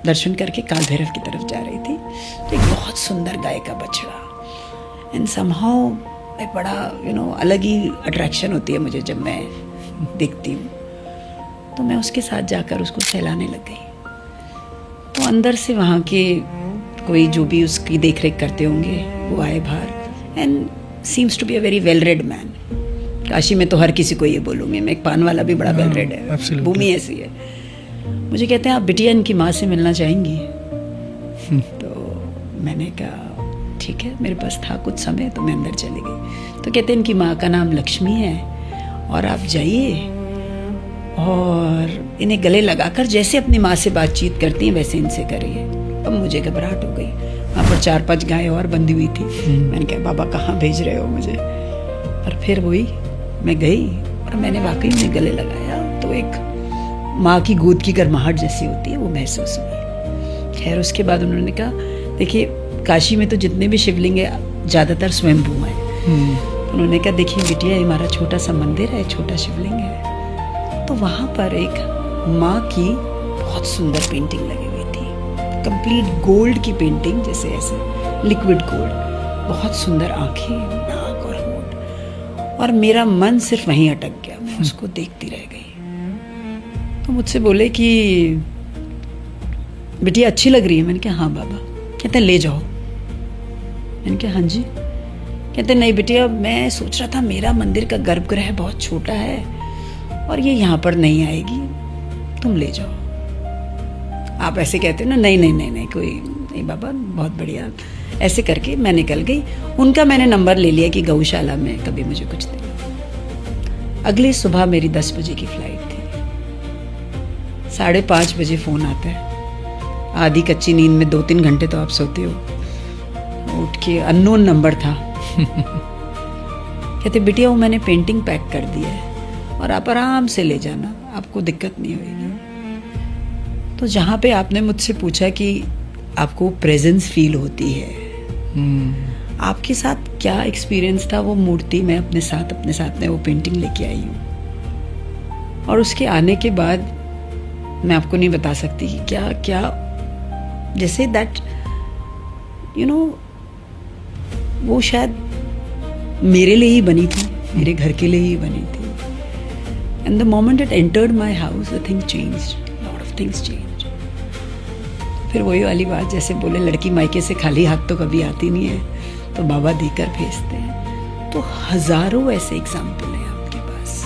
दर्शन करके काल भैरव की तरफ जा रही थी, तो एक बहुत सुंदर गाय का बछड़ा, एंड समहाउ एक बड़ा अलग ही अट्रैक्शन होती है मुझे जब मैं देखती हूँ, तो मैं उसके साथ जाकर उसको सहलाने लग गई। तो अंदर से वहाँ के कोई जो भी उसकी देख रेख करते होंगे वो आए बाहर, and seems to be a very well read man. Kashi में तो हर किसी को ये बोलूँगी मैं, एक पान वाला भी बड़ा वेल रेड है, भूमि ऐसी है। मुझे कहते हैं आप बिटिया इनकी माँ से मिलना चाहेंगी? तो मैंने कहा ठीक है, मेरे पास था कुछ समय, तो मैं अंदर चली गई। तो कहते हैं इनकी माँ का नाम लक्ष्मी है, और आप जाइए और इन्हें गले लगाकर जैसे अपनी माँ से बातचीत करती हैं वैसे इनसे करिए। अब मुझे घबराहट हो गई, वहाँ पर 4-5 गायें और बंधी हुई थी। मैंने कहा बाबा कहाँ भेज रहे हो मुझे? पर फिर वही मैं गई और मैंने वाकई में गले लगाया, तो एक माँ की गोद की गर्माहट जैसी होती है वो महसूस हुई। खैर उसके बाद उन्होंने कहा देखिए काशी में तो जितने भी शिवलिंग है ज़्यादातर स्वयंभू हैं। उन्होंने कहा देखिए बिटिया ये हमारा छोटा सा मंदिर है, छोटा शिवलिंग है। तो वहाँ पर एक माँ की बहुत सुंदर पेंटिंग लगी हुई थी, कंप्लीट गोल्ड की पेंटिंग, जैसे ऐसे लिक्विड गोल्ड, बहुत सुंदर आँखें, नाक और होंठ, और मेरा मन सिर्फ वहीं अटक गया, मैं उसको देखती रह गई। तो मुझसे बोले कि बिटिया अच्छी लग रही है। मैंने कहा हाँ बाबा। कहते हैं ले जाओ। मैंने कहा हाँ जी। कहते नहीं बिटिया मैं सोच रहा था मेरा मंदिर का गर्भगृह बहुत छोटा है और ये यहाँ पर नहीं आएगी, तुम ले जाओ। आप ऐसे कहते हो ना, नहीं नहीं नहीं नहीं कोई नहीं बाबा, बहुत बढ़िया। ऐसे करके मैं निकल गई। उनका मैंने नंबर ले लिया कि गौशाला में कभी मुझे कुछ देना। अगली सुबह मेरी 10 बजे की फ्लाइट थी। 5:30 बजे फ़ोन आता है। आधी कच्ची नींद में 2-3 घंटे तो आप सोते हो। उठ के अननोन नंबर था। कहते बिटिया वो मैंने पेंटिंग पैक कर दी है और आप आराम से ले जाना, आपको दिक्कत नहीं होगी। तो जहाँ पे आपने मुझसे पूछा कि आपको प्रेजेंस फील होती है, आपके साथ क्या एक्सपीरियंस था, वो मूर्ति मैं अपने साथ में वो पेंटिंग लेके आई हूँ। और उसके आने के बाद मैं आपको नहीं बता सकती कि क्या क्या, जैसे दैट वो शायद मेरे लिए ही बनी थी, मेरे घर के लिए ही बनी थी। And the moment it entered my house the thing changed, lot of things changed. फिर वही वाली बात, जैसे बोले लड़की मायके से खाली हाथ तो कभी आती नहीं है, तो बाबा देकर भेजते हैं। तो हजारों ऐसे एग्जाम्पल हैं आपके पास।